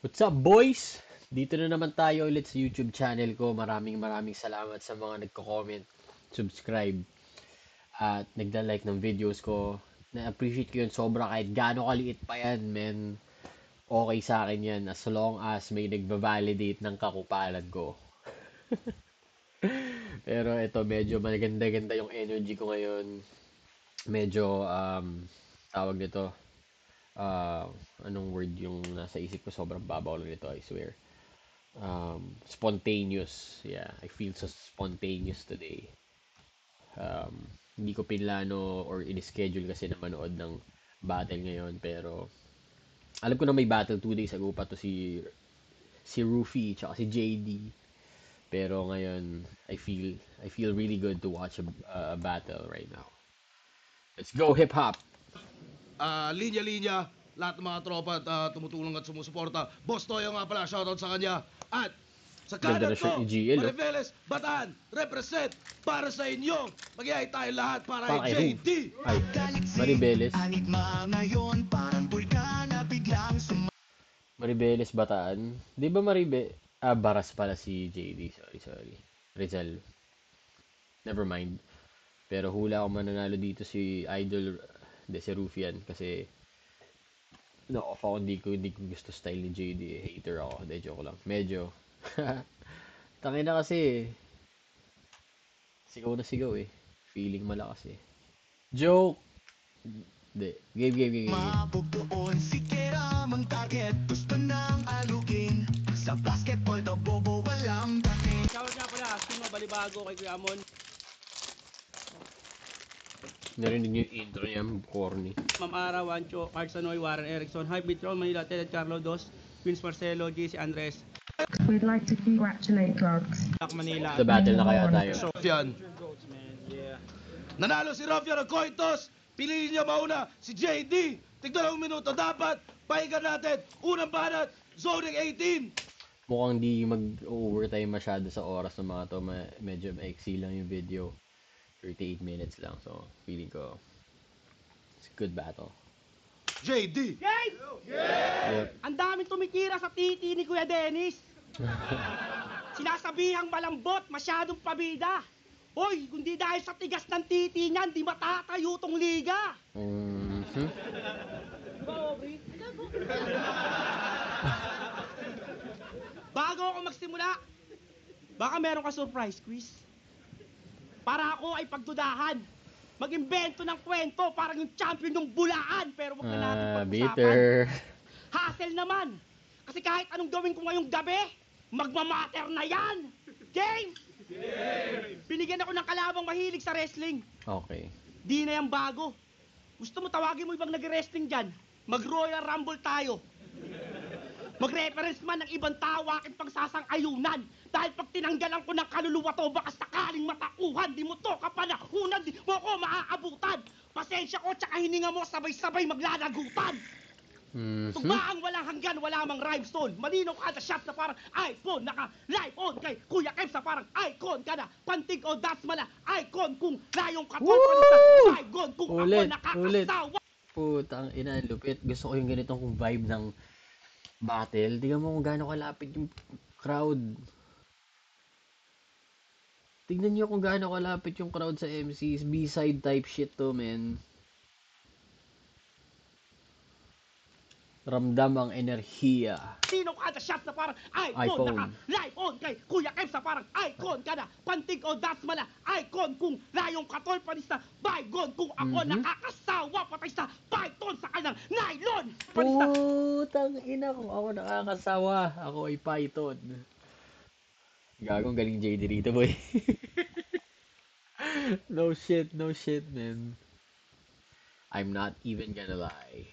What's up, boys? Dito na naman tayo ulit sa YouTube channel ko. Maraming salamat sa mga nagko-comment, subscribe, at nagda-like ng videos ko. Na-appreciate ko yun sobra kahit gaano kaliit pa yan, men. Okay sa akin yan as long as may nagba-validate ng kakupalan ko. Pero ito, medyo maganda-ganda yung energy ko ngayon. Medyo, tawag nito, uh, anong word yung nasa isip ko? Sobrang babaw lang nito, I swear. Spontaneous. Yeah, I feel so spontaneous today. Hindi ko pinlano or in-schedule kasi na manood ng battle ngayon, pero alam ko na may battle 2 days ago pa to si Rufy tsaka si JD. Pero ngayon I feel really good to watch a battle right now. Let's go hip hop. Linya-linya, lahat ng mga tropa at tumutulong at sumusuporta. Boss Toyo nga pala, shoutout sa kanya. At sa Ganda kanan na shirt ko, ni GL, oh. Mariveles, Bataan, represent para sa inyo. Magyayay tayo lahat para Para kay kay Ru. JD. Ay, Maribeles. Maribeles Bataan. Di ba Baras pala si JD. Sorry. Rizal. Never mind. Pero hula ako mananalo dito si Idol, si Rufian. Kasi, no-off ako, hindi ko gusto style ni JD. Hater ako. Hindi, joke lang. Medyo. Tangin na kasi, sigaw na sigaw eh. Feeling malakas eh. Joke! Hindi. Game. Mabugdoon si Kera mang target. Gusto nang alugin. Sa basketball daw bobo walang dating. Shoutout nga pala, Sino Balibago kay Kuya Amon. Narinig niyo yung intro niya, corny. Ma'am Ara, Wancho, Carl Sanoy, Warren Erickson, High Bitron, Manila, Ted, Carlo Dos, Vince Marcelo, JC Andres, We'd like to congratulate Drugs. Black Manila. Sa battle na kaya tayo. Rofyan. Yeah. Nanalo si Rofyan ng Coitos. Piliin niya mauna si JD. Tignan ang minuto. Dapat pahingan natin. Unang banat, zoning 18. Mukhang di mag-overtime masyado sa oras ng mga to. Medyo maiksi lang yung video. 38 minutes lang. So, feeling ko, it's a good battle. JD. Guys! Yep. Ang daming tumikira sa titi ni Kuya Dennis. Sinasabihang malambot, masyadong pabida. Hoy, kundi dahil sa tigas ng titi niyan, di matatayo tong liga. Mhm. Bago ako magsimula, baka meron ka surprise quiz. Para ako ay pagdudahan. Mag-imbento ng kwento, parang yung champion ng bulaan. Pero wag na natin pag-usapan. Bitter. Hassle naman. Kasi kahit anong gawin ko ngayong gabi, magmamatter na yan. Game! Binigyan ako ng kalabang mahilig sa wrestling. Okay. Di na yan bago. Gusto mo tawagin mo ibang nag-wrestling dyan? Mag-Royal Rumble tayo. Mag-reference man ng ibang tao aking pagsasang-ayunan. Dahil pag tinanggalan ko ng kaluluwa to, baka sakaling matakuhan. Di mo to kapanahunan, di mo ko maaabutan. Pasensya ko tsaka hininga mo sabay-sabay maglalagutan. Mhm. Tubaang walang hanggan, wala mang rhymestone. Malinaw kada shot na parang iPhone. Naka-live on kay Kuya Kev sa parang icon ka na. Pantig o das mala, icon kung layong katon. Bygone kung ako Ulit. nakakasawa. Putang ina, ang lupit. Gusto ko yung ganitong vibe ng battle. Tingnan mo kung gaano kalapit yung crowd. Tignan nyo kung gaano kalapit yung crowd sa MCs. B-side type shit to, man. Ramdam ang enerhiya. Sino kada shot na parang iPhone. iPhone. Naka-live on kay Kuya Kev sa parang icon ka na. Pantig o das mala, icon kung layong katol panis na. Bygone kung ako nakakasawa. Patay sa python sa kanang nylon. Panis na. Putang ina, kung ako nakakasawa, ako ay Python. Gagong galing JD dito, boy. No shit, man. I'm not even gonna lie.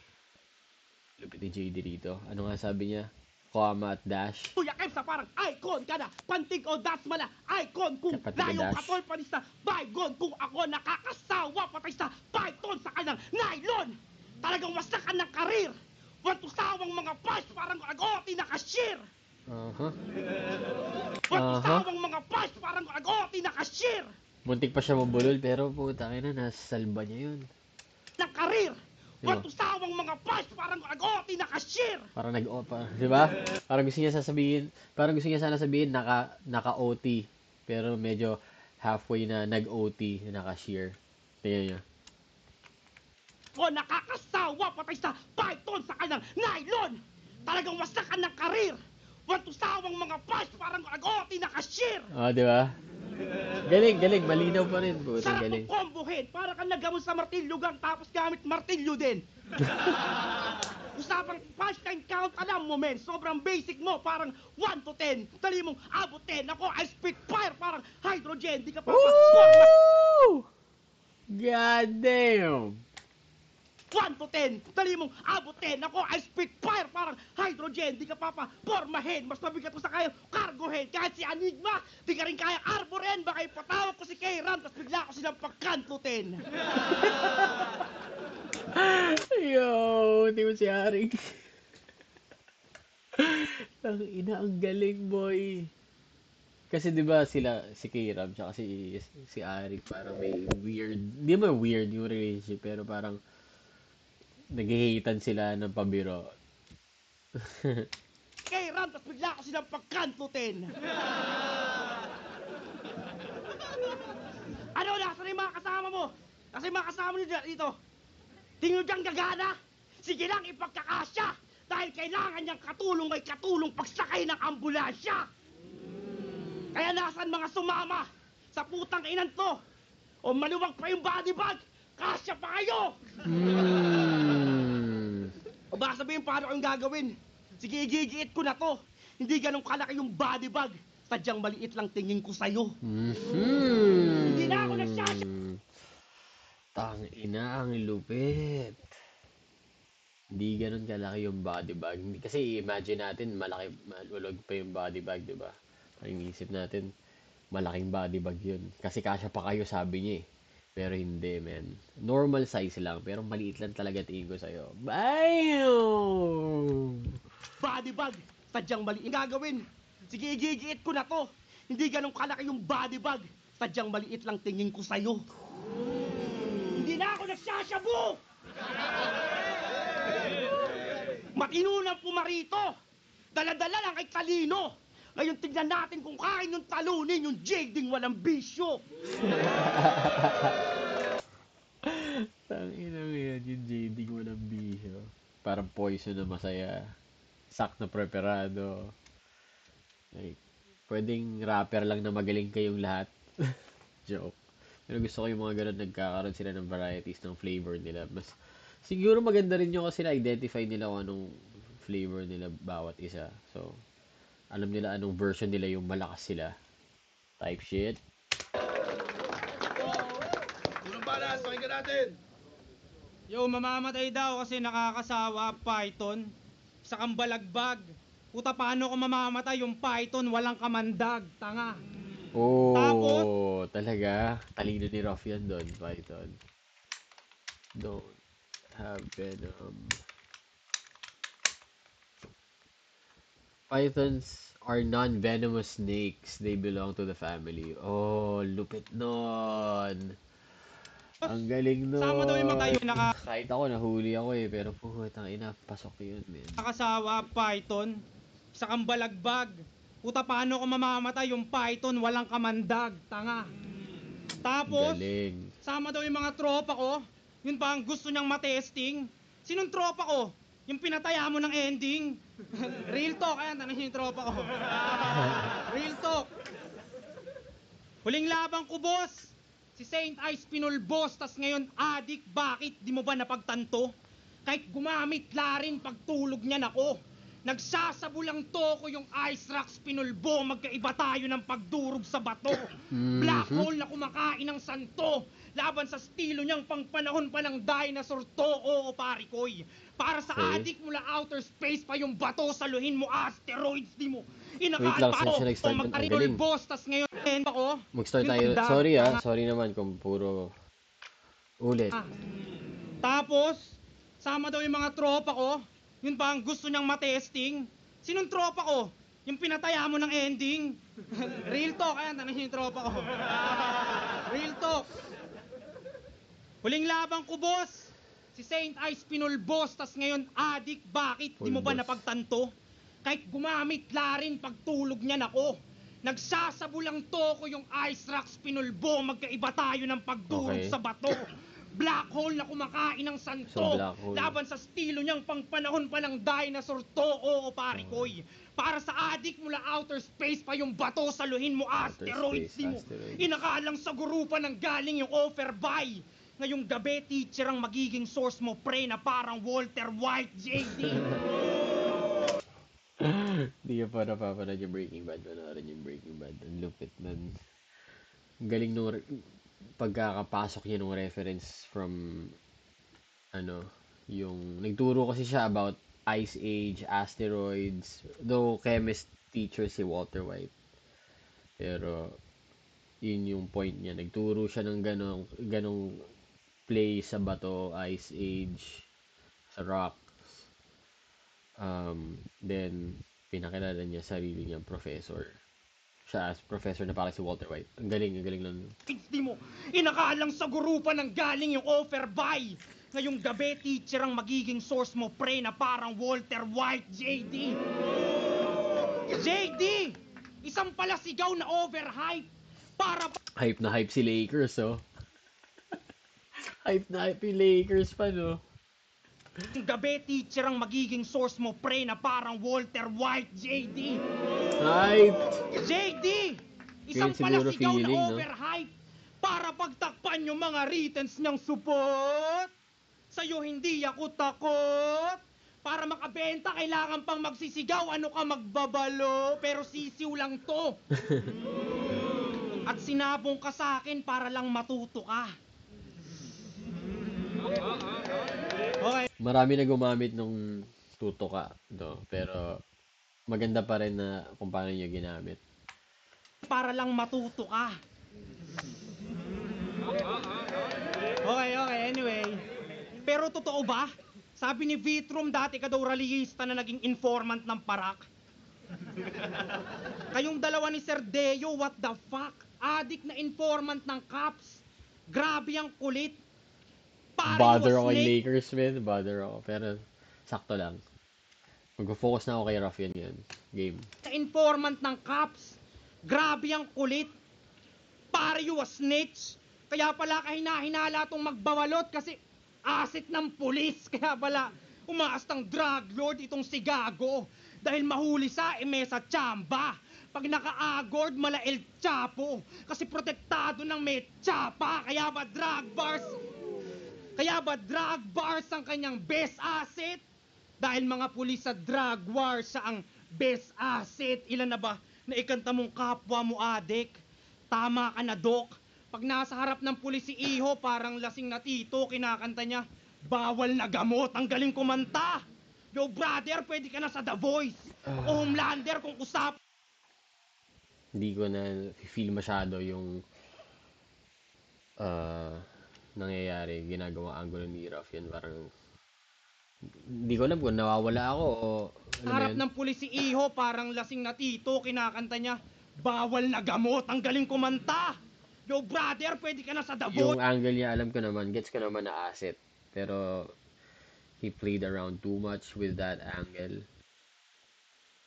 Lupit ni JD dito. Ano nga sabi niya? Comma at dash. Kuya Kev sa parang icon ka na. Pantig o das mala, icon kung Pantig o layong dash. katol panis na. Bygone kung ako nakakasawa. Patay sa python sa kanang nylon. Talagang wasakan ng karir. Watusawang mga punch parang agoti na cashier. Uh-huh. Watusawang mga punch parang agoti na cashier. Muntik pa siya mabulol pero putang ina, nasa salba niya yun. Ng karir. Di ba? Matusawang mga punch, parang agoti na cashier. Parang di ba? Parang gusto niya sana sabihin naka-OT, pero medyo halfway na nag-OT, naka-shear. Tingnan niyo. O nakakasawa patay sa python sa kanyang nylon. Talagang wasakan ng karir. Matusawang mga punch, parang agoti na cashier. Oh, di ba? Galing, malinaw pa rin. Puta, Sarap galing. mong kombohin. Para kang nagamon sa martilyo gang tapos gamit martilyo din. Usapang punchline count, alam mo men, sobrang basic mo, parang 1 to 10. Dali mong abutin. Ako, I spit fire, parang hydrogen. Di ka pa Woo! God damn! 1 to 10. Dali mong abutin. Ako, I spit fire, parang hydrogen. Di ka pa formahin. Mas mabigat mo sa kayo, cargohead. Kahit si Enigma, di ka rin kaya arboren. Baka ipatawag ko si K-Ram, tapos bigla ko silang pagkantutin. Yo, hindi mo si Arik. Ang ina, ang galing, boy. Kasi 'di ba sila si K-Ram tsaka si Arik parang may weird, hindi mo weird yung relationship pero parang naghihitan sila ng pabiro. K-Ram, tapos bigla ko silang pagkantutin. Ano, nasa na yung mga kasama mo? Nasa yung mga kasama nyo dito? Tingin nyo diyang gagana? Sige lang, ipagkakasya! Dahil kailangan niyang katulong ay katulong pagsakay ng ambulansya! Kaya nasan mga sumama sa putang inan to? O maluwag pa yung body bag? Kasya pa kayo! O baka sabihin paano kayong gagawin? Sige, igigiit ko na to. Hindi ganun kalaki yung body bag. Sadyang maliit lang tingin ko sa'yo. Hindi na ako nagsasya. Tang ina, ang lupit. Hindi ganun kalaki yung body bag. Kasi imagine natin, malulog pa yung body bag, di ba? Ang isip natin, malaking body bag yun. Kasi kasya pa kayo, sabi niya eh. Pero hindi, man. Normal size lang, pero maliit lang talaga tingin ko sa'yo. Bam! Body bag. Sadyang maliit. Gagawin. Sige, igigiit ko na to. Hindi ganun kalaki yung body bag. Sadyang maliit lang tingin ko sa'yo. Hindi na ako nagsasyabu! Matino ng pumarito. Dala-dala lang kay Kalino. Ngayon tignan natin kung kain yung talunin yung jading walang bisyo. Tangina mo yan, yung jading walang bisyo. Parang poison na masaya. Sak na preparado. Like, pwedeng rapper lang na magaling kayong lahat. Joke. Pero gusto ko yung mga ganun, nagkakaroon sila ng varieties ng flavor nila. Mas, siguro maganda rin yung kasi na-identify nila kung anong flavor nila bawat isa. So, alam nila anong version nila yung malakas sila. Type shit. Unang balas, pakinggan natin. Yo, mamamatay daw kasi nakakasawa, python. Sa kambalagbag. Puta, paano ko mamamatay yung python? Walang kamandag, tanga. Oh, Tapos? talaga. Talino ni Ruff yan doon, Python. Don't have venom. Pythons are non-venomous snakes. They belong to the family. Oh, lupit nun. Ang galing nun. Sama daw yung mga tayo Kahit ako, nahuli ako eh. Pero putang ina, pasok yun, man. nakakasawa, python. Sa kambalagbag. Puta, paano ko mamamatay yung python? Walang kamandag, tanga. Tapos, Galing. sama daw yung mga tropa ko. Yun pa ang gusto niyang matesting. Sinong tropa ko? Yung pinataya mo ng ending. Real talk, ayan, tanong yung tropa ko. Real talk. Huling labang ko, boss. Si Saint Ice pinulbos, tas ngayon adik, bakit di mo ba napagtanto? Kahit gumamit larin pagtulog niyan ako. Nagsasabulang toko yung ice rocks pinulbo, magkaiba tayo ng pagdurog sa bato. Black hole na kumakain ng santo, laban sa estilo niyang pangpanahon pa ng dinosaur to, oo parikoy. Para sa Okay. adik mula outer space pa yung bato, saluhin mo asteroids, di mo. Wait lang, Inakal pa saan siya ako, nag-start o nun? Ang magka-real galing. boss, tas ngayon ako. Mag-start yung tayo. pagda- Sorry sorry naman kung puro ulit. Tapos, sama daw yung mga tropa ko. Yun pa ang gusto niyang matesting. Sinong tropa ko? Yung pinataya mo ng ending. Real talk, ayan, tanong yung tropa ko. Real talk. Huling labang ko, boss. Si Saint Ice pinulbos, tas ngayon adik, bakit? Di mo ba Pulbos. napagtanto? Kahit gumamit larin pagtulog niyan ako. Nagsasabulang toko yung ice rocks pinulbo, magkaiba tayo ng pagdurog Okay. sa bato. Black hole na kumakain ng santo. So, black hole. Laban sa estilo niyang pangpanahon pa ng dinosaur to, oo pare koy. Para sa adik mula outer space pa yung bato, saluhin mo asteroids, space, di mo. asteroids. Inakalang sa gurupan ng galing yung offer buy. Ngayong gabi, teacher ang magiging source mo, pre, na parang Walter White, JD. Hindi ka pa napapanood yung Breaking Bad. Panoorin yung Breaking Bad. Ang lupit nun. Ang galing nung pagkakapasok niya nung reference from yung nagturo kasi siya about Ice Age, asteroids, though chemist teacher si Walter White. Pero yun yung point niya. Nagturo siya ng ganong play sa bato, Ice Age, sa rocks. Then pinakilala niya sarili niyang professor. Siya as professor na parang si Walter White. Ang galing lang. Di mo. Inakalang sa gurupan ng galing yung offer buy. Ngayong gabi, teacher ang magiging source mo, pre, na parang Walter White, JD. JD! Isang palasigaw na overhype. Para Hype na hype si Lakers, oh. Hype na hype yung Lakers pa, no? Ngayong gabi, teacher ang magiging source mo, pre, na parang Walter White, JD. Hype! JD! Isang Yun siguro palasigaw na feeling, no? overhype para pagtakpan yung mga writtens niyang support. Sa'yo hindi ako takot. Para makabenta, kailangan pang magsisigaw. Ano ka magbabalo? Pero sisiw lang to. At sinabong ka sa akin para lang matuto ka. Okay. Marami na gumamit nung tuto ka, no? Pero maganda pa rin na kung paano niya ginamit. Para lang matuto ka. Okay, anyway. Pero totoo ba? Sabi ni Vitrum, dati ka daw rallyista na naging informant ng parak. Kayong dalawa ni Sir Deo, what the fuck? Adik na informant ng cops. Grabe ang kulit. Pare, Bother you a ako kay snake. Lakers, man. Bother ako. Pero sakto lang. Mag-focus na ako kay Rafian yun. Game. Na informant ng cops. Grabe ang kulit. Pare, you a snitch. Kaya pala kahina-hinala tong magbawalot kasi asset ng pulis. Kaya pala umaastang drug lord itong si Gago. Dahil mahuli sa emesa tsamba. Pag naka-agord, mala El Chapo. Kasi protektado ng may tsapa. Kaya ba drug bars ang kanyang best asset? Dahil mga pulis sa drug war siya ang best asset. Ilan na ba na ikanta mong kapwa mo, adik? Tama ka na, Dok. Pag nasa harap ng pulis si Iho, parang lasing na tito, kinakanta niya, bawal na gamot, ang galing kumanta. Yo, brother, pwede ka na sa The Voice. O Homelander kung usap. Hindi ko na feel masyado yung nangyayari, ginagawa angulo ni Rafian. Parang hindi ko alam kung nawawala ako o Sa harap ng pulis si Iho, parang lasing na tito, kinakanta niya, bawal na gamot, ang galing kumanta. Yo, brother, pwede ka na sa The Voice. Yung angle niya, alam ko naman, gets ko naman na asset. Pero he played around too much with that angle.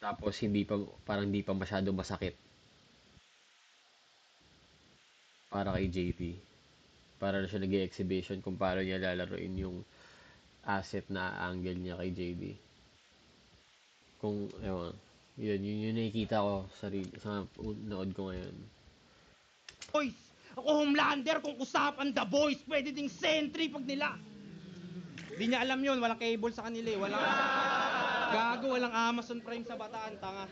Tapos parang hindi pa masyado masakit para kay JD. Para na siya nag-exhibition kung paano niya lalaroin yung asset na angle niya kay JD. Kung, ewan, yun nakikita ko sa nood ko ngayon. Boys. Ako Homelander kung usapan The Boys, pwede ding sentry pag nila. Di niya alam yun, walang cable sa kanila eh. Walang gago, walang Amazon Prime sa Bataan, tanga.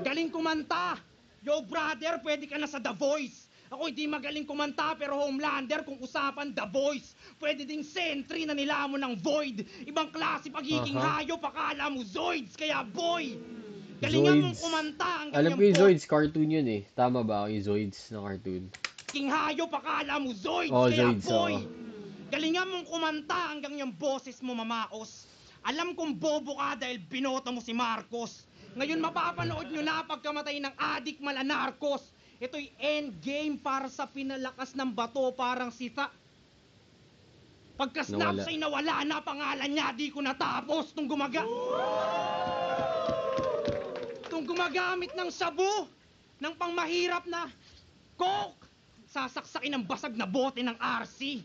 Galing kumanta. Yo brother, pwede ka na sa The Voice. Ako hindi magaling kumanta pero Homelander kung usapan The Voice. Pwede ding sentry na nilamon ng Void. Ibang klase pagiging hayop, akala mo Zoids, kaya boy. Galingan mong kumanta ang Alam ko yung Zoids, cartoon yun eh. Tama ba yung Zoids na cartoon? King hayop, akala mo Zoids, Oh, kaya Zoids, boy. oo. Galingan mong kumanta hanggang yung boses mo mamaos. Alam kong bobo ka dahil binota mo si Marcos. Ngayon mapapanood nyo na pagkamatay ng adik mala narcos. Ito'y endgame para sa pinalakas ng bato parang Pagka-snap Nawala. sa'y nawala na pangalan niya, di ko natapos nung gumagamit ng sabu, ng pangmahirap na coke, sasaksakin ng basag na bote ng RC.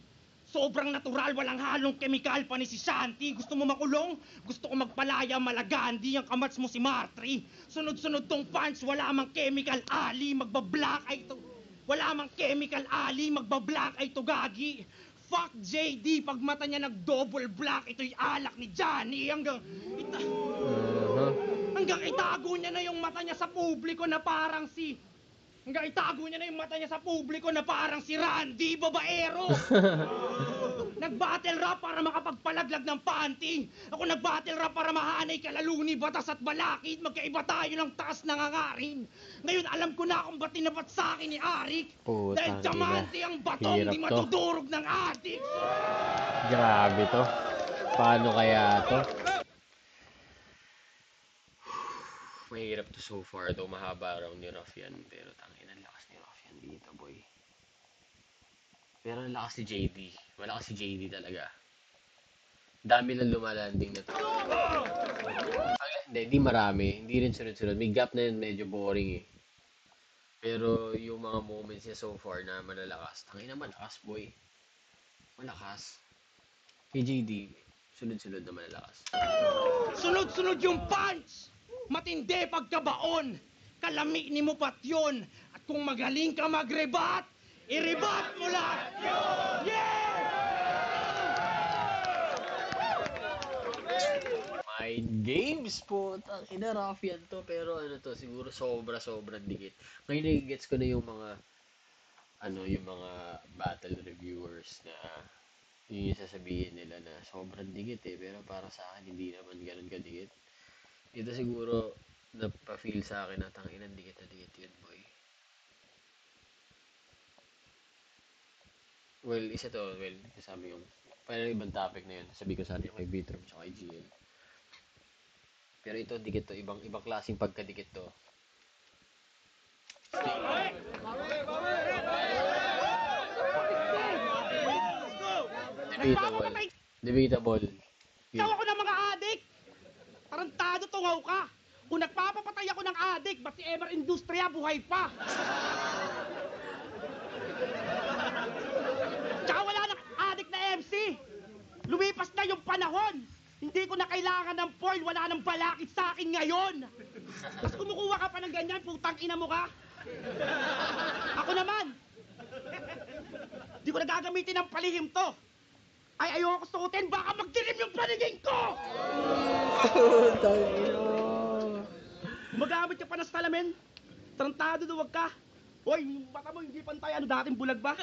Sobrang natural, walang halong kemikal pa ni si Shanti. Gusto mo makulong? Gusto ko magpalaya, malagandi ang kamats mo si Martri. Sunod-sunod tong pants, wala mang chemical ali, magbablack ay to. Wala mang chemical ali, magbablack ay to gagi. Fuck JD, pag mata niya nag-double black, ito'y alak ni Johnny. Uh-huh. Hanggang itago niya na yung mata niya sa publiko na parang si... Hanggang itago niya na yung mata niya sa publiko na parang si Randy Babaero. Nag-battle rap para makapagpalaglag ng panty. Ako nag-battle rap para mahanay kalaluni, batas at balakid. Magkaiba tayo ng taas ng hangarin. Ngayon alam ko na kung ba't tinapat sa akin ni Arik. Putang Dahil ina. diamante ang batong Hirap di to. matudurog ng adik. Grabe to. Paano kaya to? Mahirap to so far, though mahaba raw ni Ruffian. Pero tangin ang lakas ni Ruffian dito, boy. Pero ang lakas ni JD. Malakas si JD talaga. Dami lang lumalanding na to. Hindi marami. Hindi rin sunod-sunod. May gap na yun, medyo boring eh. Pero yung mga moments niya so far na malalakas. Tangin na malakas, boy. Malakas. Kay JD, sunod-sunod na malalakas. Sunod-sunod yung punch! Matindi pagkabaon! Kalami ni mo pat yun! At kung magaling ka mag-rebat, i-rebat mo lahat yun! Yeah! Mind games po. Tangina, Ruffian to. Pero ano to, siguro sobrang dikit. Ngayon gets ko na yung mga yung mga battle reviewers na yun yung sasabihin nila na sobrang dikit eh. Pero para sa akin, hindi naman ganun kadikit. Ito siguro nappa-feel sa akin na tanginan dikit na dikit yun, boy. Well, isa to, sabi yung parang ibang topic na yun. Sabi ko sana yung kay Bitrom tsaka kay GL. Pero ito, dikit to. Ibang klaseng pagkadikit to. Debatable. Debatable. Ikaw ako ng mga adik! Tarantado tungaw ka! Kung nagpapapatay ako ng adik, ba't si Emer Industria buhay pa? Tsaka wala ng adik na MC! Lumipas na yung panahon! Hindi ko na kailangan ng foil, wala nang balakid sa akin ngayon! Tapos kumukuha ka pa ng ganyan, putang ina mo ka! Ako naman! Di ko na gagamitin ng palihim to! Ay, ayoko suotin, baka magdilim yung paningin ko! Magamit ka pa ng salamin? Tarantado na wag ka! Hoy, baka mo hindi pantay, ano dating bulag ba?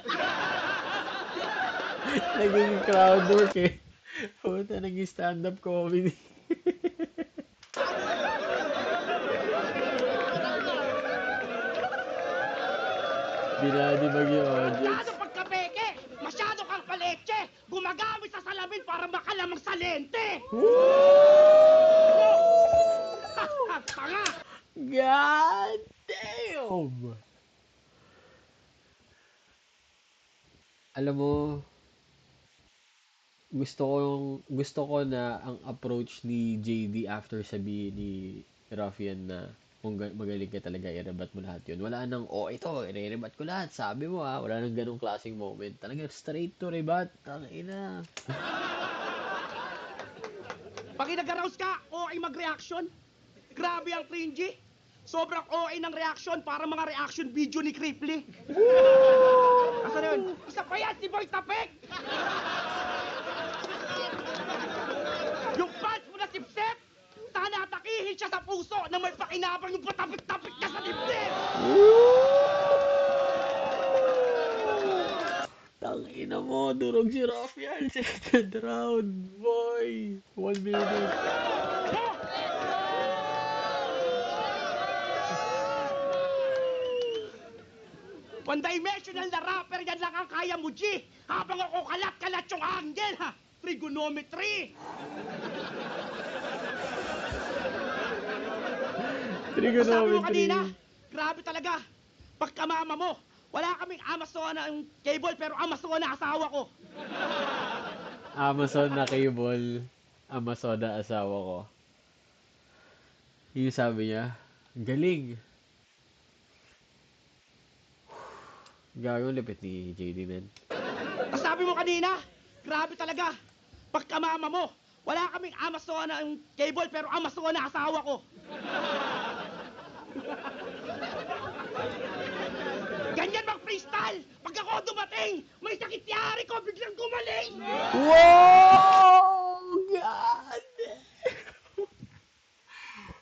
Naging crowd work eh. Puta, naging stand-up comedy. Binadibag yung audience. Masyado pagkapeke! Masyado kang paleche! Gumagamit sa salamin para makalamang sa lente! Tanga! God damn! Alam mo, gusto ko na ang approach ni JD after sabihin ni Ruffian na kung magaling ka talaga, i-rebat mo lahat yun. Wala nang, ito, i-rebat ko lahat. Sabi mo wala nang ganong klaseng moment. Talaga straight to rebat. Tangina. Pag nag-arouse ka, OA mag-reaction. Grabe ang cringy. Sobrang OA ng reaction para mga reaction video ni Cripply. Asa na yun? Isa pa yan, si Boy Tapek! Yung pants mo na sipsip, sana atakihin siya sa puso na may pakinabang yung patapik-tapik niya sa dibdib! Tangina mo, durog si Ruffian. Second round, boy. 1 minute. One-dimensional na rapper, yan lang ang kaya mo, G! Habang ako kalat-kalat yung angle, ha! Trigonometry! Sabi mo kanina, grabe talaga. Pagkamama mo, wala kaming Amazon ang cable, pero Amazon na asawa ko. Amazon na cable. Amazon na asawa ko. Yung sabi niya, galing. Gagawin lapit ni JD, man. Sabi mo kanina, grabe talaga. Pagkamama mo, wala kaming Amazon na cable pero Amazon na asawa ko. Ganyan mag-freestyle! Pag ako dumating, may sakit yari ko, biglang gumaling! Wow! God!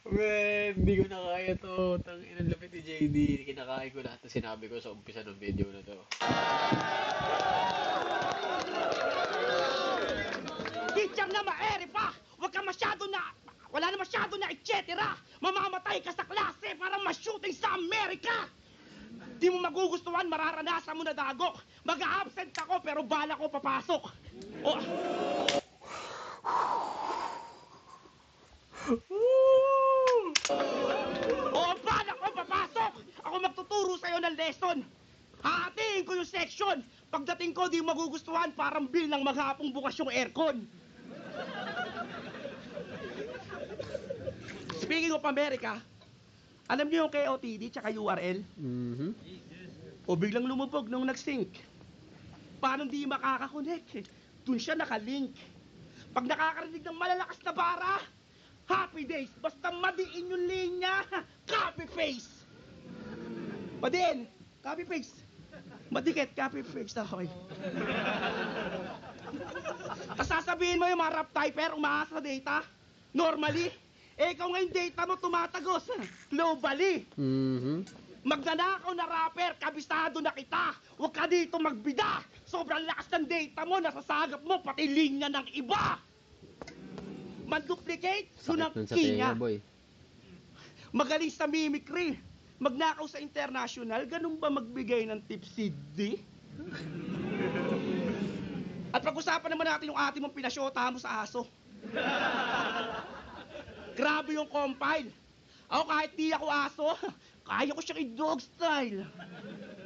Man, hindi ko na kaya to. Tangina lapit ni JD. Kinakain ko lahat na sinabi ko sa umpisa ng video na to. Teacher na maeri pa! Huwag ka masyado na... Wala na masyado na etcetera! Mamamatay ka sa klase para ma-shooting sa Amerika! Di mo magugustuhan, mararanasan mo na dagok. Mag-absent ako pero bala ko papasok. Oh. Oo, bala ko papasok! Ako magtuturo sa'yo ng lesson. Hahatiin ko yung section. Pagdating ko, di mo magugustuhan, parang bill ng maghapong bukas yung aircon. Speaking of America, alam niyo yung KOTD tsaka URL? Mhm. O biglang lumubog nung nag-sync. Paano di makakakonect? Doon siya nakalink. Pag nakakarinig ng malalakas na bara, happy days, basta madiin yung linya, copy paste. Madiin, copy paste. Madikit, copy paste. Okay. Tapos sasabihin mo yung mga rap typer, umaasa sa data. Normally, ikaw nga yung data mo tumatagos. Globally. Mhm. Magnanakaw na rapper, kabisado na kita. Huwag ka dito magbida. Sobrang lakas ng data mo, nasasagap mo, pati linya ng iba. Man-duplicate, yun ang Sakit nun sa kinya. tenga, boy. Magaling sa mimicry. Magnakaw sa international, ganun ba magbigay ng tip si D? At pag-usapan naman natin yung ate mong pinasyota mo sa aso. Grabe yung compile. Ako kahit di ako aso, kaya ko siyang i-dog style.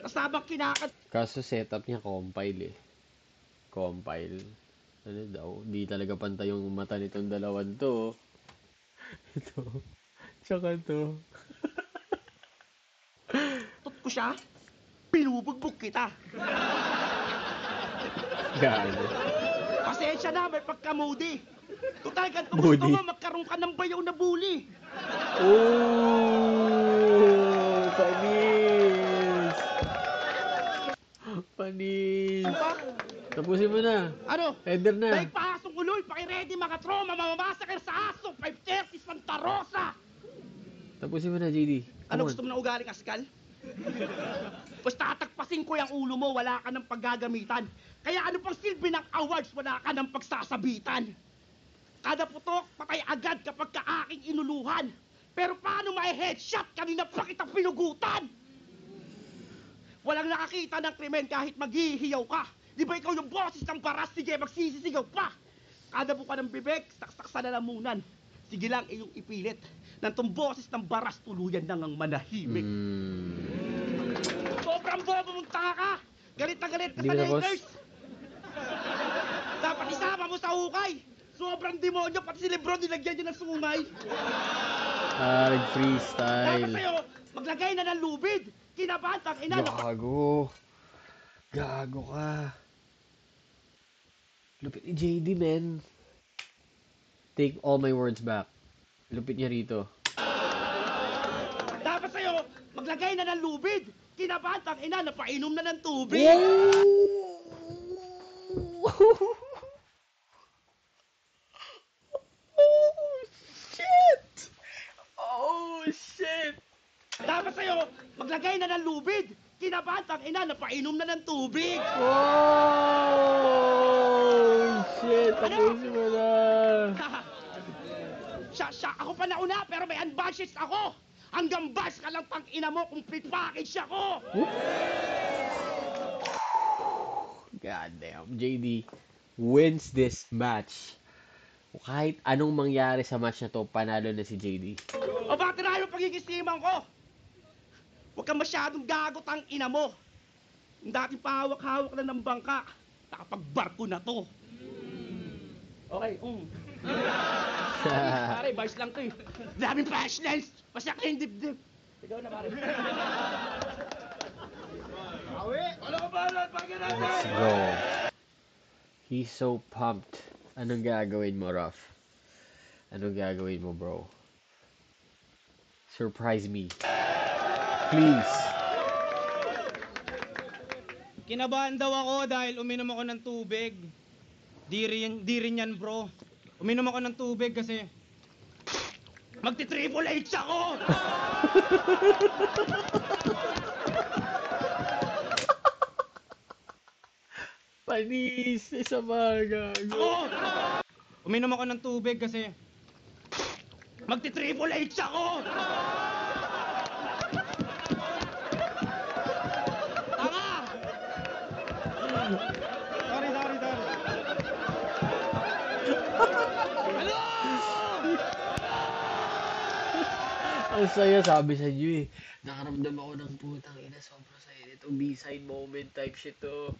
Tapos habang kinakat... Kaso setup niya compile eh. Compile. Ano daw? Di talaga pantay yung mata nitong dalawan to. Ito. Tsaka to. Tut ko siya, pinubugbog kita. Gaano. Pasensya na, may pagka-moody. Total, ganito Moody. gusto mo, magkaroon ka ng bayaw na bully. Oh! Panis! Panis! Ano ba? Tapusin mo na. Ano? Header na. Dahil pasong uloy, pakiready mga troma, mamamasaker sa aso, 5:30 Santa Rosa. Tapusin mo na, JD. Ano, Come gusto on. mo ng ugaling askal? Pues tatagpasin ko yung ulo mo, wala ka ng paggagamitan. Kaya ano pang silbi ng awards, wala ka ng pagsasabitan. Kada putok, patay agad kapag ka aking inuluhan. Pero paano may headshot kanina pa kita pinugutan? Walang nakakita ng krimen kahit maghihiyaw ka. Di ba ikaw yung boses ng baras? Sige, magsisisigaw pa. Kada buka ng bibig, saksak sa lalamunan. Sige lang, iyong ipilit. Nantong boses ng baras, tuluyan nang ang manahimik. Sobrang bobo mong tanga ka! Galit na galit ka Hindi sa ko na, boss. Lakers! Dapat isama mo sa hukay! Sobrang demonyo, pati si Lebron nilagyan niya ng sungay! Dapat Nag-freestyle. sa'yo, maglagay na ng lubid! Kinabantang ina, Gago. Gago ka. Lupit ni JD, man. Take all my words back. Lupit niya rito. dapat sa'yo, maglagay na ng lubid! Kinabantang ina, napainom na ng tubig! Oh, shit! Oh, shit! Dapat sa'yo, maglagay na ng lubid! Kinabantang ina, napainom na ng tubig! Oh, shit! Tapusin mo na! Ako pa nauna, pero may unbudget ako! Hanggang bash ka lang tang ina mo, complete package ako! God damn, JD wins this match. Kahit anong mangyari sa match na to, panalo na si JD. O bakit na yung pagkikisiman ko? Huwag kang masyadong gago tang ina mo. Yung dati pahawak-hawak na ng bangka, nakapagbarko na to. Okay, Pare, bars lang to eh. Daming punchlines. Masyak na yung dibdib. Ikaw na, pare. Ano ka ba? Pakinggan natin! Let's go. He's so pumped. Anong gagawin mo, Ruff? Anong gagawin mo, bro? Surprise me. Please. Kinabahan daw ako dahil uminom ako ng tubig. Di rin yan, bro. Uminom ako ng tubig kasi Magti-triple H ako! Panis! Isa ba, Ako! uminom ako ng tubig kasi Magti-triple H ako! Tanga! sorry. Ano? Ang saya, sabi sa inyo eh. Nakaramdam ako ng putang ina. Sobrang saya nito. B-side moment type shit to.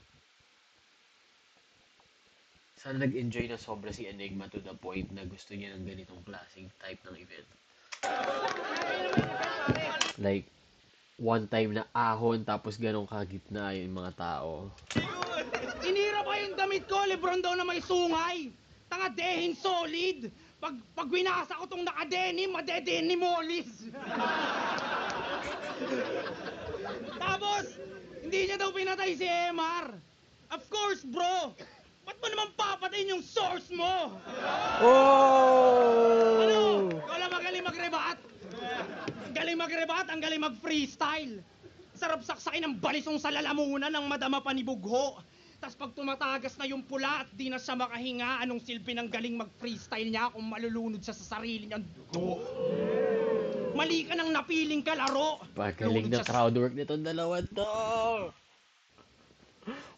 Sana nag-enjoy na sobra si Enigma to the point na gusto niya ng ganitong klaseng type ng event. Like, one time na ahon tapos ganong kagitna yung mga tao. Inira pa yung damit ko, Lebron daw na may sungay. Tanga, dehin solid. Pag winasa ko tong naka-denim, madedenimolis. Tapos, hindi niya daw pinatay si MR. Of course, bro. Ba't mo naman papatayin yung source mo? Ano? Oh! Ikaw lang magaling mag-rebat? Ang galing mag-rebat, ang galing mag-freestyle. Sarap saksakin ng balisong sa lalamunan ng madama pa ni Bugho. Tapos pag tumatagas na yung pula at di na siya makahinga, anong silbi ng galing mag-freestyle niya kung malulunod siya sa sarili niyang dugo? Mali ka nang napiling kalaro. Pagaling Lunod na siya crowd work nitong dalawa to.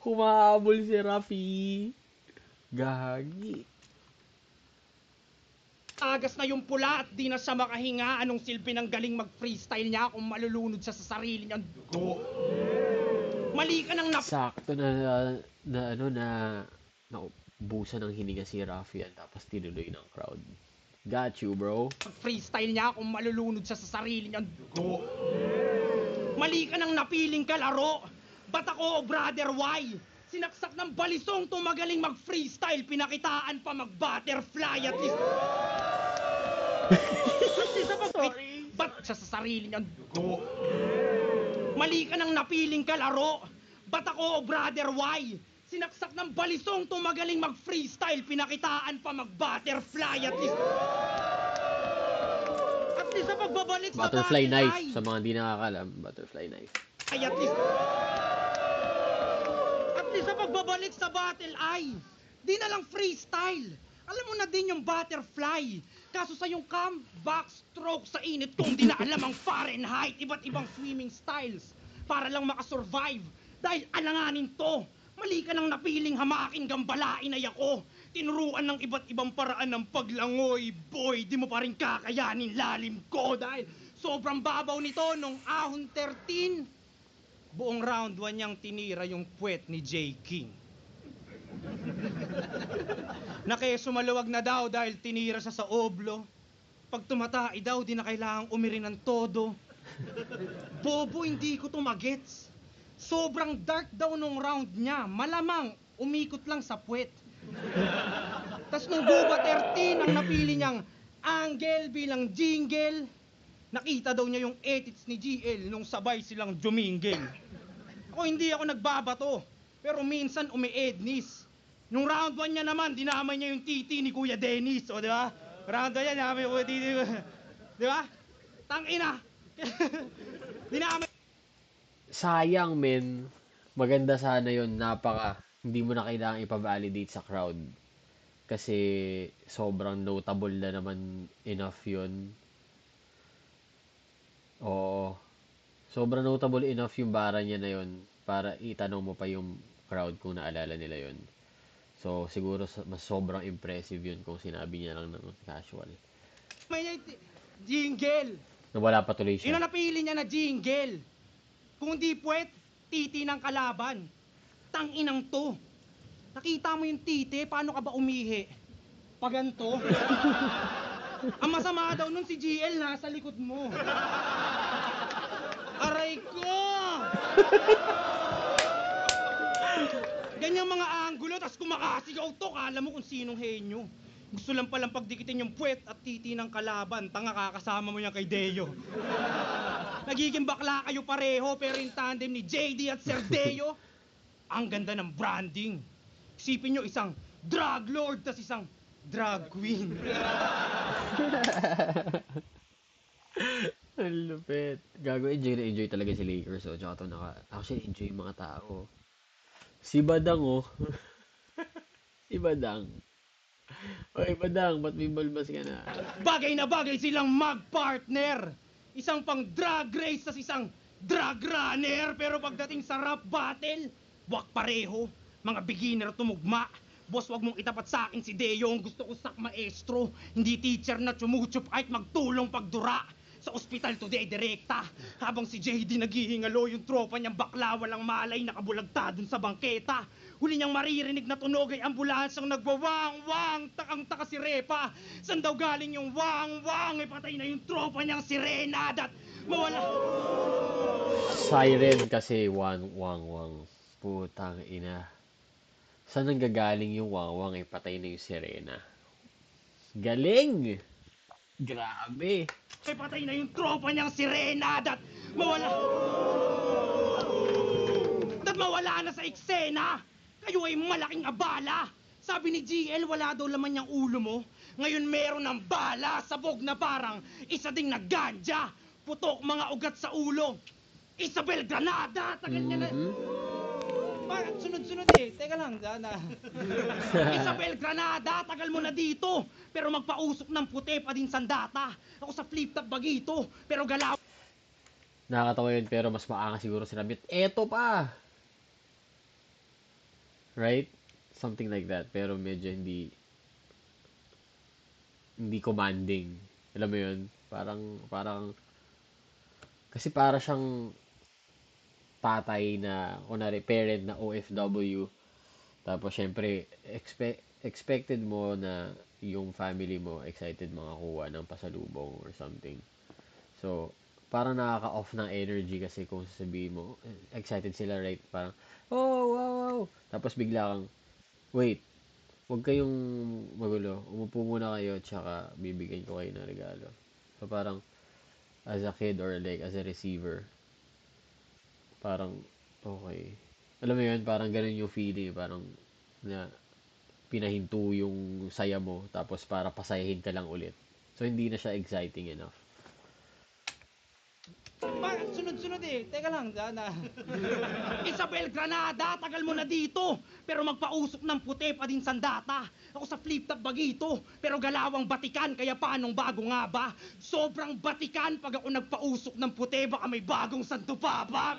Humahabol si Rafi. Gagi. Tagas na yung pula at di na siya makahinga, anong silbi ng galing mag-freestyle niya kung malulunod siya sa sarili niyang dugo? Mali ka nang Sakto na naubusan ng hininga si Rafi yan tapos tinuloy ng crowd. Got you, bro. freestyle niya kung malulunod siya sa sarili niyang dugo. Mali ka nang napiling kalaro. Ba't ako, brother, why? Sinaksak ng balisong to magaling mag-freestyle, pinakitaan pa mag-butterfly at least. Isa pa, ba't siya sa sarili niyang dugo? Mali ka nang napiling kalaro. Ba't ako, brother, why? Sinaksak ng balisong to magaling mag-freestyle, pinakitaan pa mag-butterfly at least. At least sa pagbabalik sa Butterfly battle knife. eye. Sa mga di nakakalam, butterfly knife. Ay, at least sa pagbabalik sa battle ay, di na lang freestyle. Alam mo na din yung butterfly. Kaso sa yung cam, backstroke sa init kung di na alam ang Fahrenheit. Iba't ibang swimming styles para lang makasurvive. Dahil alanganin to. Mali ka nang napiling hamakin gambalain ay ako. Tinuruan ng iba't ibang paraan ng paglangoy. Boy, di mo pa rin kakayanin lalim ko dahil sobrang babaw nito nung ahon 13. Buong round 1 niyang tinira yung puwet ni J. King. Nakeso maluwag na daw dahil tinira siya sa oblo. Pag tumatay daw, di na kailangang umirin ng todo. Bobo, hindi ko to magets. Sobrang dark daw nung round niya. Malamang, umikot lang sa puwet. Tas nung Guba 13, ang napili niyang angle bilang jingle, nakita daw niya yung edits ni GL nung sabay silang jumingle. Ako hindi ako nagbabato, pero minsan umi-ednis. Nung round 1 niya naman, dinamay niya yung titi ni Kuya Dennis, o di ba? Round 1 niya, dinamay yung titi, di ba? Tangina! Dinamay. Sayang, men. Maganda sana yun. Hindi mo na kailangang ipa-validate sa crowd. Kasi sobrang notable na naman enough yun. Oo. Sobrang notable enough yung bara niya na yun para itanong mo pa yung crowd kung naalala nila yun. So, siguro mas sobrang impressive yun kung sinabi niya lang ng casual. May jingle. Nawala pa tuloy Yun ang siya. napili niya na jingle. Kung di puwet, titi ng kalaban. Tanginang to. Nakita mo yung titi, paano ka ba umihi? paganto. Ang masama daw nun si GL nasa likod mo. Aray ko! Ganyang mga anggulo, tas kumakasigaw to, kala mo kung sinong henyo. Gusto lang palang pagdikitin yung puwet at titi ng kalaban, tanga kakasama mo yan kay Deo. Nagiging bakla kayo pareho, pero yung tandem ni JD at Sir Deo, ang ganda ng branding. Isipin nyo, isang drug lord, tas isang drag queen. Ang lupit. Gago, enjoy na enjoy talaga si Lakers, oh. Tsaka to actually, enjoy yung mga tao. Si Badang, oh. Si Badang. Oy, Badang, ba't may balbas ka na? Bagay na bagay silang mag-partner. Isang pang drag race tas isang drag runner. Pero pagdating sa rap battle, wak pareho. Mga beginner tumugma. Boss, wag mong itapat sa akin si Deo. Ang gusto ko sak maestro. Hindi teacher na chumuchup kahit magtulong pagdura. Sa ospital today, direkta. Habang si JD naghihingalo, yung tropa niyang bakla, walang malay, nakabulagta dun sa bangketa. Huli niyang maririnig na tunog ay ambulansyang nagwawang-wang, takang-taka si Repa. San daw galing yung wang-wang, ay patay na yung tropa niyang si Renad at mawala. Siren kasi, wang. Putang ina. Saan nanggagaling yung wang-wang ay patay na yung sirena? Galing! Grabe! Ay patay na yung tropa niyang si Renad at mawala. At mawala na sa eksena. Kayo ay malaking abala. Sabi ni GL, wala daw laman niyang ulo mo. Ngayon meron ng bala, sabog na parang isa ding naganja. Putok mga ugat sa ulo. Isabel Granada, tagal niya na. Bakit sunod-sunod eh? Teka lang, Dana. Isabel Granada, tagal mo na dito. Pero magpausok ng puti pa din sandata. Ako sa flip-top bagito, pero galaw. Nakakatawa yun, pero mas maangas siguro si Rabbit. Eto pa! Right? Something like that. Pero medyo hindi commanding. Alam mo yun? Parang kasi para siyang tatay na, kunwari, parent na OFW. Tapos, syempre, expected mo na yung family mo excited makakuha ng pasalubong or something. So, parang nakaka-off ng energy kasi kung sasabihin mo, excited sila, right? Parang, oh, wow. Tapos bigla kang, wait, huwag kayong magulo. Umupo muna kayo, tsaka bibigyan ko kayo ng regalo. So, parang, as a kid or like as a receiver, parang, okay. Alam mo yun, parang ganun yung feeling, parang, na, pinahinto yung saya mo, tapos para pasayahin ka lang ulit. So, hindi na siya exciting enough. Bakit sunod-sunod eh? Teka lang, Dana. Isabel Granada, tagal mo na dito. Pero magpausok ng puti pa din sandata. Ako sa flip-top bagito, pero galawang batikan, kaya paanong bago nga ba? Sobrang batikan pag ako nagpausok ng puti, baka may bagong santo pa ba?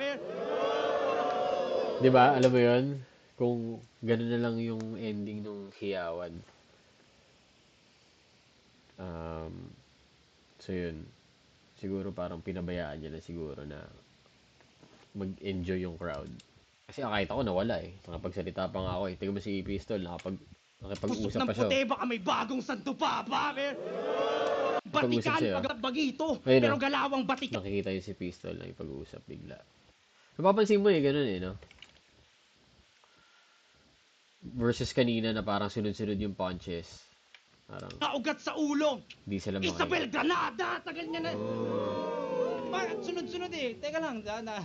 Di ba? Alam mo yun? Kung gano'n na lang yung ending nung hiyawan. So yun. Siguro parang pinabayaan niya na siguro na mag-enjoy yung crowd. Kasi kahit ako nawala eh. Nakapagsalita pa nga ako eh. Tingnan mo si Pistol, nakapag-usap pa siya. Usok ng puti, baka may bagong santo pa ba? Batikan pag bagito, ayun, pero galawang batikan. Nakikita yung si Pistol na ipag-uusap bigla. Napapansin mo eh, ganun eh, no? Versus kanina na parang sunod-sunod yung punches. Parang Naugat sa ulo. di sila Isabel Granada, tagal niya na. Bakit sunod-sunod eh? Teka lang, Dana.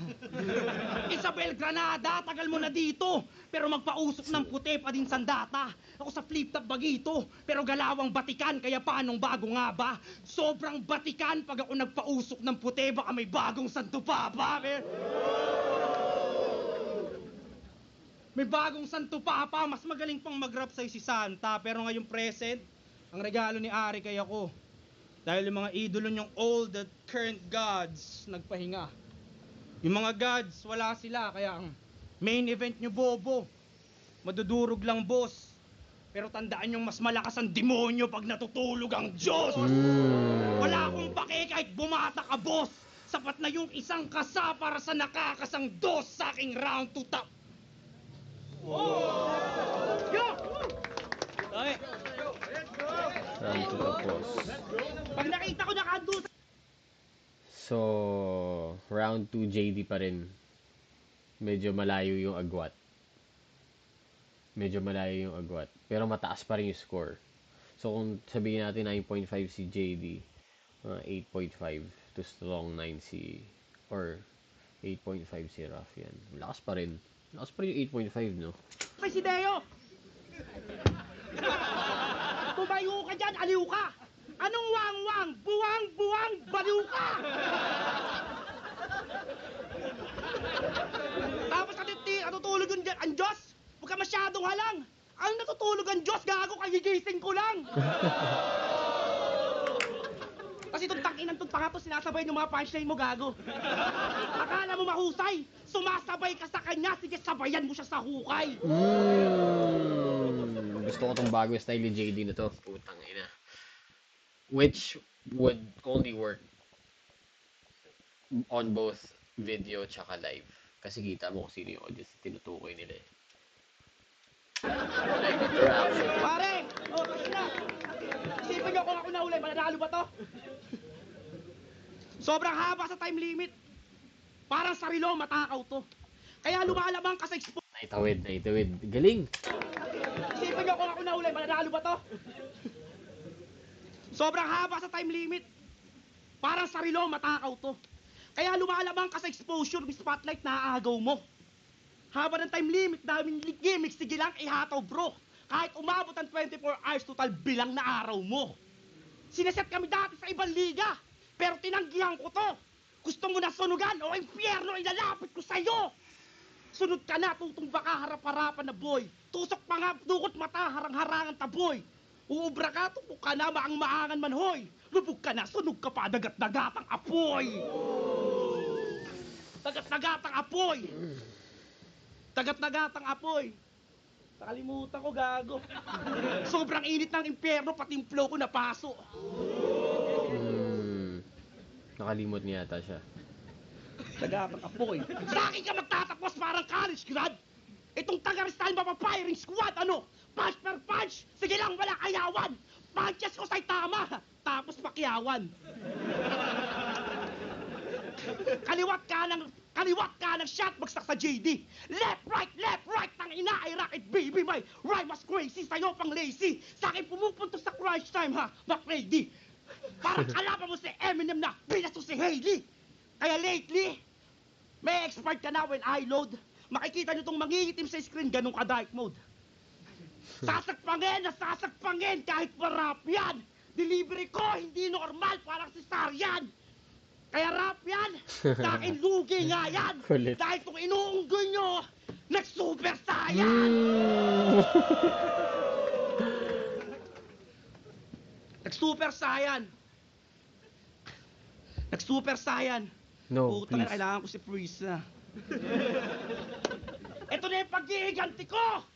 Isabel Granada, tagal mo na dito. Pero magpausok ng puti pa din sandata. Ako sa flip-top bagito, pero galawang batikan, kaya paanong bago nga ba? Sobrang batikan pag ako nagpausok ng puti, baka may bagong santo pa ba? May bagong santo papa, mas magaling pang mag-rap sa'yo si Santa, pero ngayong present, ang regalo ni Ari kay ako. Dahil yung mga idolo niyong old at current gods nagpahinga. Yung mga gods, wala sila, kaya ang main event niyo bobo. Madudurog lang boss. Pero tandaan yung mas malakas ang demonyo pag natutulog ang Diyos. Wala akong pake kahit bumata ka boss. Sapat na yung isang kasa para sa nakakasang dos sa aking round to top. Yo! Okay. Round 2 tapos. Pag nakita ko nakando sa... So, round 2 JD pa rin. Medyo malayo yung agwat. Pero mataas pa rin yung score. So, kung sabihin natin 9.5 si JD, 8.5 to strong 9 si... Or 8.5 si Rafian. Lakas pa rin yung 8.5, no? Kay si Deo! Tumayo ka dyan, aliw ka! Anong wang-wang? Buwang-buwang, baliw ka! Tapos natutulog ang Diyos! Huwag ka masyadong halang! Ang natutulog ang Diyos, gago, kagigising ko lang! Kasi itong tangkinan itong tanga to, sinasabay yung mga punchline mo, gago. Akala mo mahusay, sumasabay ka sa kanya, sige sabayan mo siya sa hukay. Gusto ko tong bagong style ni JD na to. Putang ina. Which would only work on both video tsaka live. Kasi kita mo kung sino yung audience na tinutukoy nila eh. Like interaction. Pare! O, kasi na! Isipin nyo kung ako nahuli, mananalo ba to? Sobrang haba sa time limit. Parang sarilo, matakaw to. Kaya lumalabang ka sa expo... Naitawid. Galing! Isipin nyo kung ako nahuli, mananalo ba to? Sobrang haba sa time limit. Parang sarilo, matakaw to. Kaya lumalabang ka sa exposure, may spotlight na aagaw mo. Haba ng time limit, daming gimmicks, sige lang, ihataw bro. Kahit umabot ang 24 hours, total bilang na araw mo. Sineset kami dati sa ibang liga, pero tinanggihan ko to. Gusto mo na sunugan o impyerno, ilalapit ko sa'yo. Sunod ka na, tutumba ka harap-harapan na boy. Tusok pa nga, dukot mata, harang-harangan taboy. Uubra ka, tupok ka na, maang-maangan man hoy. Lubog ka na, sunog ka pa, dagat-dagatang apoy. Dagat-dagatang apoy. Dagat-dagatang apoy. Nakalimutan ko, gago. Sobrang init ng impyerno, pati yung flow ko napaso. Nakalimot niya yata siya. Dagatang apoy. Sa akin ka magtatapos parang college grad. Itong taga-Rizal mapapiring squad, ano? Punch per punch, sige lang, wala kayawan. Punches ko sa'y tama, tapos pakyawan. Kaliwat ka ng shot, bagsak sa JD. Left, right, tang ina ay rocket baby. My rhyme was crazy, sa'yo pang lazy. Sa akin pumupunto sa crunch time ha, McRady. Parang kalaban mo si Eminem na binaso si Hailey. Kaya lately, may expert ka na when I load. Makikita nyo tong mangingitim sa screen, ganun ka dark mode. Sasakpangin kahit marap yan. Delivery ko, hindi normal, parang cesarean. Kaya rap yan, sa akin lugi nga yan. Kulit. Dahil kung inuunggoy nyo, nag-super saiyan. Nag-super saiyan. Nag-super saiyan. No, Putang ina, please. kailangan ko si Priest na. Ito na yung pag-iiganti ko!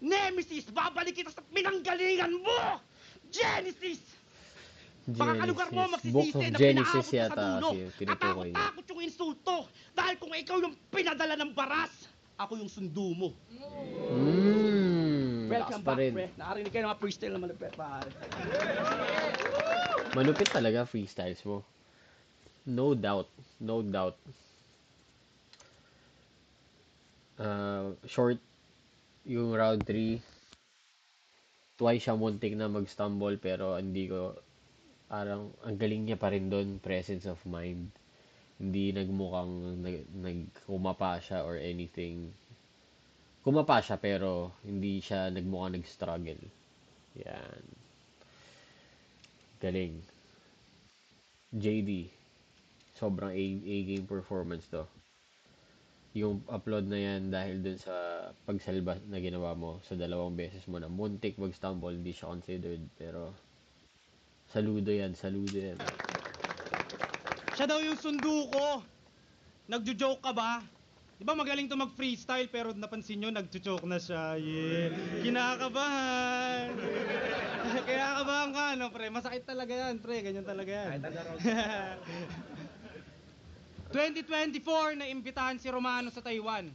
Nemesis, babalik kita sa pinanggalingan mo! Genesis! Baka kalugar mo Book magsisisi of na Genesis pinaabot mo sa yata dulo. kasi tinutukoy niya. Katakot-takot yung insulto. Dahil kung ikaw yung pinadala ng baras, ako yung sundo mo. Lakas pa rin. pre. Nakarinig kayo ng mga freestyle naman, pre, pare. Malupit talaga freestyles mo. No doubt. Short yung round 3. Twice siya muntik na mag-stumble pero hindi ko parang ang galing niya pa rin doon, presence of mind. Hindi nagmukhang kumapa siya or anything. Kumapa siya pero hindi siya nagmukhang nag-struggle. Yan. Galing. JD. Sobrang A-game performance to. Yung upload na yan dahil dun sa pagsalba na ginawa mo sa 2 beses mo na muntik mag-stumble, hindi siya considered. Pero saludo yan. Siya daw yung sundo ko. Nagjo-joke ka ba? Di ba magaling to mag-freestyle pero napansin nyo, nagjo-joke na siya. Yeah. Kinakabahan. Kinakabahan ka, no, pre? Masakit talaga yan, pre. Ganyan talaga yan. 2024 na imbitahan si Romano sa Taiwan.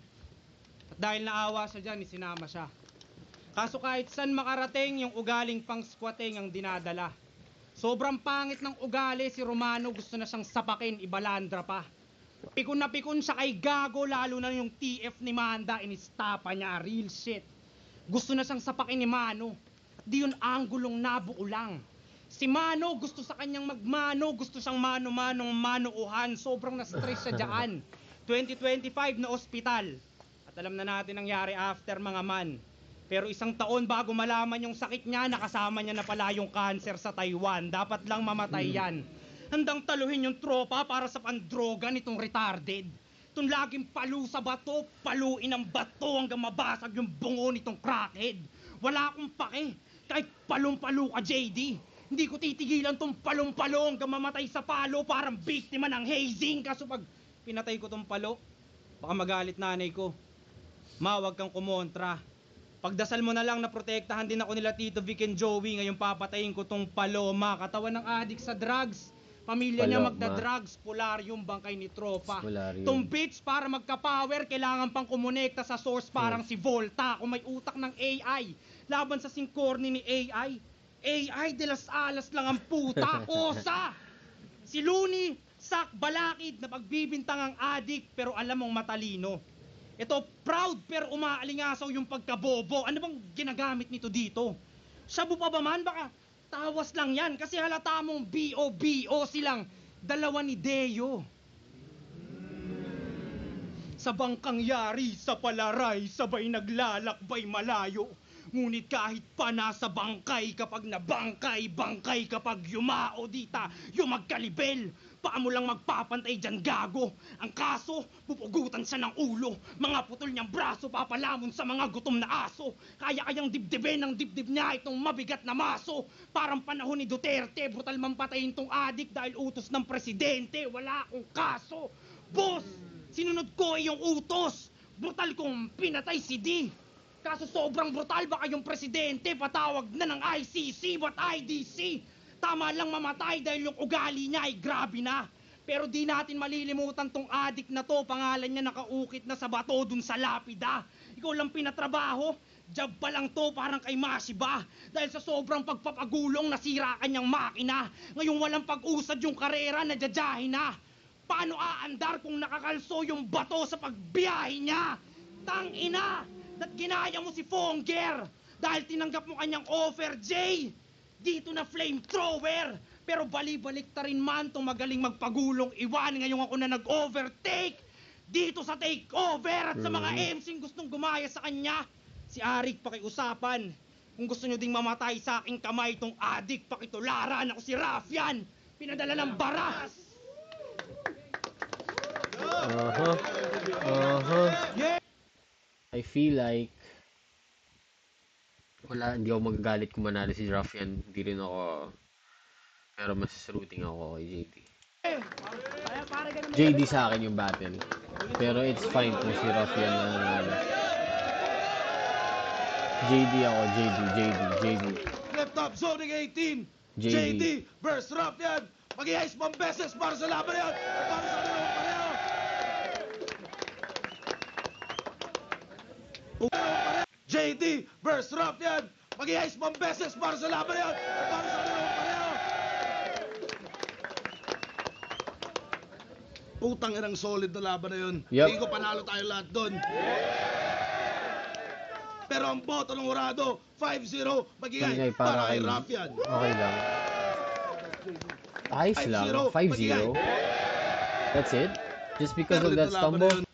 At dahil naawa siya dyan, isinama siya. Kaso kahit saan makarating, yung ugaling pang squatting ang dinadala. Sobrang pangit ng ugali si Romano, gusto na siyang sapakin, ibalandra pa. Pikon na pikon siya kay Gago, lalo na yung TF ni Manda, inistapa niya, real shit. Gusto na siyang sapakin ni Mano. Di yun anggulong nabuo lang. Si Mano, gusto sa kanyang magmano, gusto siyang mano-manong manuuhan, sobrang na-stress siya dyan. 2025 na ospital. At alam na natin ang nangyari after mga man. Pero isang taon bago malaman yung sakit niya, nakasama niya na pala yung cancer sa Taiwan. Dapat lang mamatay yan. Handang taluhin yung tropa para sa pandroga nitong retarded. Itong laging palu sa bato, paluin ang bato hanggang mabasag yung bungo nitong crackhead. Wala akong pake, kahit palong-palo ka, JD. Hindi ko titigilan tong palong-palo hanggang mamatay sa palo, parang biktima ng hazing. Kaso pag pinatay ko tong palo, baka magalit nanay ko. Ma, wag kang kumontra. Pagdasal mo na lang na protektahan din ako nila Tito Vic and Joey. Ngayon papatayin ko tong Paloma, katawan ng adik sa drugs. Pamilya niya Paloma. magda-drugs, Polarium bangkay ni tropa. Polarium. Tong bitch para magka-power, kailangan pang kumonekta sa source parang si Volta. Kung may utak ng AI, laban sa singkorni ni AI. AI de las alas lang ang puta, kosa! Si Looney, sak balakid na pagbibintang ang adik pero alam mong matalino. Ito, proud pero umaalingasaw yung pagkabobo. Ano bang ginagamit nito dito? Shabu pa ba man? Baka tawas lang yan kasi halata mong B.O.B.O. silang dalawa ni Deo. Sa bangkang yari, sa palaray, sabay naglalakbay malayo. Ngunit kahit pa nasa bangkay, kapag nabangkay, bangkay kapag yumao dita, yung magkalibel. Paa mo lang magpapantay dyan, gago. Ang kaso, pupugutan siya ng ulo. Mga putol niyang braso, papalamon sa mga gutom na aso. Kaya-kayang dibdibin ng dibdib niya itong mabigat na maso. Parang panahon ni Duterte, brutal man patayin tong adik dahil utos ng presidente. Wala akong kaso. Boss, sinunod ko yung utos. Brutal kong pinatay si D. Kaso sobrang brutal, baka yung presidente patawag na ng ICC, what IDC? Tama lang mamatay dahil yung ugali niya ay grabe na. Pero di natin malilimutan tong adik na to, pangalan niya nakaukit na sa bato dun sa lapida. Ikaw lang pinatrabaho, job pa lang to parang kay Mashiba. Dahil sa sobrang pagpapagulong nasira kanyang makina. Ngayong walang pag-usad yung karera, nadyajahin na. Paano aandar kung nakakalso yung bato sa pagbiyahe niya? Tangina! At ginaya mo si Fonger dahil tinanggap mo kanyang offer, Jay! Dito na flamethrower! Pero bali-balik ta rin man tong magaling magpagulong iwan. Ngayong ako na nag-overtake dito sa takeover at sa mga MC'ng gustong gumaya sa kanya. Si Arik pakiusapan. Kung gusto nyo ding mamatay sa aking kamay itong adik, pakitularan ako si Rafian. Pinadala ng baras. I feel like hindi ako magagalit kung manalo si Ruffian. Hindi rin ako, pero mas rooting ako kay JD. JD sa akin yung battle. Pero it's fine kung si Ruffian na nanalo. JD ako, JD. Left top, zoning 18. JD. JD versus Ruffian. Mag-i-ice pang beses para sa laban na yan. Para sa kanilang pareho. JD versus Ruffian. Mag-i-ice pang beses para sa laban na yan. Para sa kanilang pareho. Putang inang solid na laban na yun. Yup. Hindi ko panalo tayo lahat doon. Pero ang boto ng Urado, 5-0, magigay Ingay para kay kay Ruffian. Okay lang. Ayos lang. 5-0, 5-0. That's it. Just because of that stumble.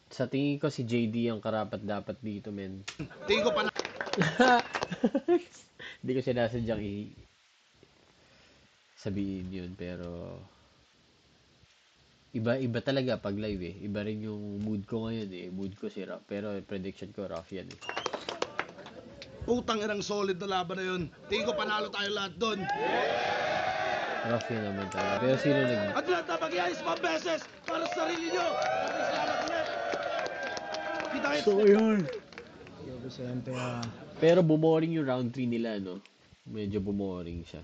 Sa tingin ko si JD ang karapat dapat dito, men. Tingin ko pa na. Hindi ko sinasadyang sabihin yun, pero iba talaga pag live eh. Iba rin yung mood ko ngayon eh. Mood ko si Raf, pero prediction ko Ruffian eh. Putang inang solid na laban na yun. Tingin ko panalo tayo lahat doon. Ruffian naman talaga. Pero sino At lahat na mag-iayos mga beses para sa sarili nyo. Maraming salamat ulit. Kita kayo. So yun. Vicente, Pero bumoring yung round 3 nila, no? Medyo bumoring siya.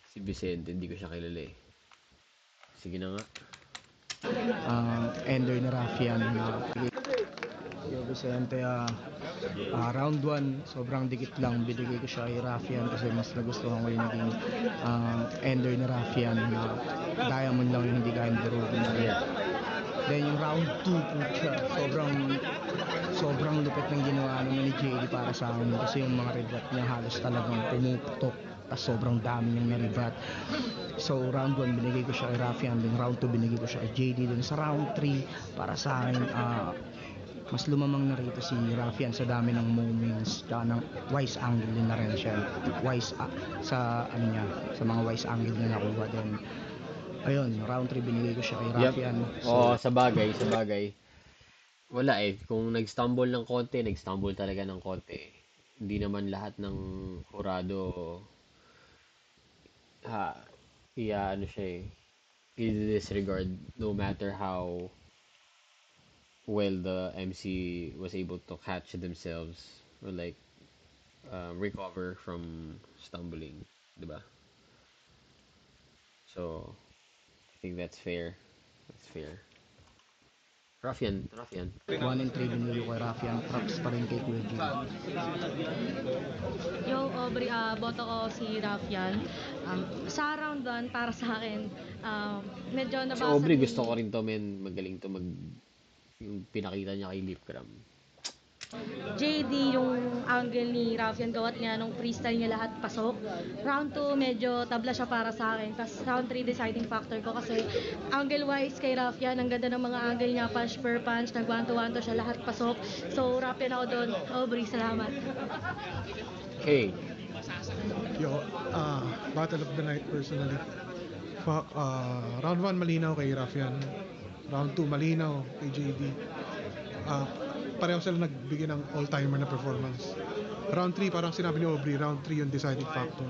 Si Vicente, hindi ko siya kilala eh. Sige na nga. ender ni Ruffian. Yo, Vicente, round 1, sobrang dikit lang. Binigay ko siya kay Rafian kasi mas nagustuhan ko yung naging ender ni Rafian na diamond lang yung hindi kayang durugin. Then yung round 2, putya, sobrang lupit ng ginawa naman ni JD para sa akin kasi yung mga rebat niya halos talagang pumuputok. Tapos sobrang dami niyang naribat. So round 1 binigay ko siya kay Rafian, then round 2 binigay ko siya kay JD. Then sa round 3 para sa akin mas lumamang na rito si Rafian sa dami ng moments ng wise angle din na rin siya. Wise sa ano niya, sa mga wise angle na nakuha. Then ayun, round 3 binigay ko siya kay Rafian. Oo, sa bagay. Wala eh. Kung nag-stumble ng konti, nag-stumble talaga ng konti. Hindi naman lahat ng hurado ano siya eh, i-disregard no matter how well the MC was able to catch themselves or like recover from stumbling, diba? So I think that's fair. Rafian. 1 and 3 binigay ko kay Rafian. Props pa rin kay Kuya G. Yo, Aubrey, boto ko si Rafian. Sa round 1, para sa akin, medyo Si nabasa Aubrey gusto ko rin to, men. Magaling to yung pinakita niya kay Lipgram. JD yung angle ni Rafian gawat nga nung freestyle niya lahat pasok. Round 2 medyo tabla siya para sa akin. Tapos round 3 deciding factor ko kasi angle wise kay Rafian ang ganda ng mga angle niya, punch per punch, nag 1-to-1 siya lahat pasok. So Rafian ako doon. Aubrey, salamat. Okay. Yo, Battle of the Night personally. Round 1 malinaw kay Rafian. Round 2 malinaw kay JD. Pareho sila nagbigay ng all-timer na performance. Round 3, parang sinabi ni Aubrey, round 3 yung deciding factor.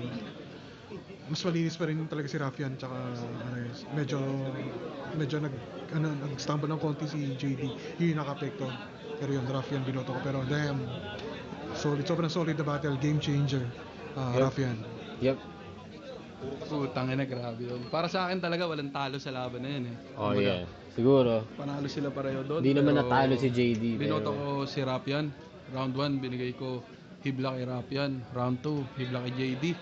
Mas malinis pa rin talaga si Rafian, tsaka medyo nag-stumble ng konti si JD. Yun yung nakapekto. Pero yun, Rafian binoto ko. Pero damn, sobrang solid na battle, game changer, Rafian. Yep. Putang ina, grabe yun. Para sa akin talaga, walang talo sa laban na yun eh. Oh yeah. Siguro. Panalo sila pareho doon. Hindi naman natalo si JD. Binoto ko si Rafian. Round 1, binigay ko hibla kay Rafian. Round 2, hibla kay JD.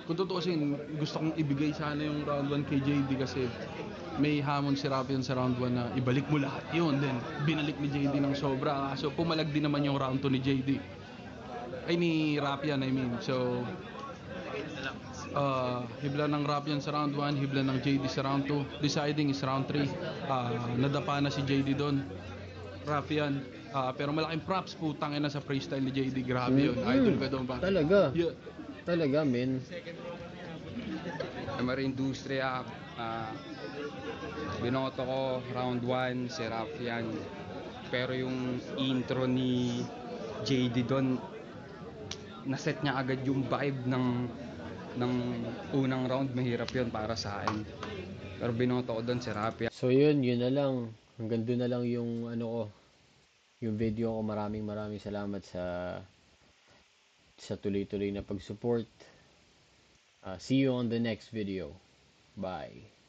Kung tutuusin, gusto kong ibigay sana yung round 1 kay JD kasi may hamon si Rafian sa round 1 na ibalik mo lahat yun. Then, binalik ni JD ng sobra. So, pumalag din naman yung round 2 ni JD. Ay, ni Rafian, I mean. So, hibla ng Rafian sa round 1, hibla ng JD sa round 2. Deciding is round 3. Nadapa na si JD doon. Rafian. Pero malaking props, putang ina sa freestyle ni JD. Grabe yun. Idol ka doon ba? Talaga. Yeah. Talaga, men. Mara Industria, binoto ko round 1 si Rafian. Pero yung intro ni JD doon, naset niya agad yung vibe ng unang round. Mahirap yun para sa akin. Pero binoto ko doon si Rafian. So yun na lang. Hanggang doon na lang yung yung video ko. Maraming salamat sa tuloy-tuloy na pag-support. See you on the next video. Bye.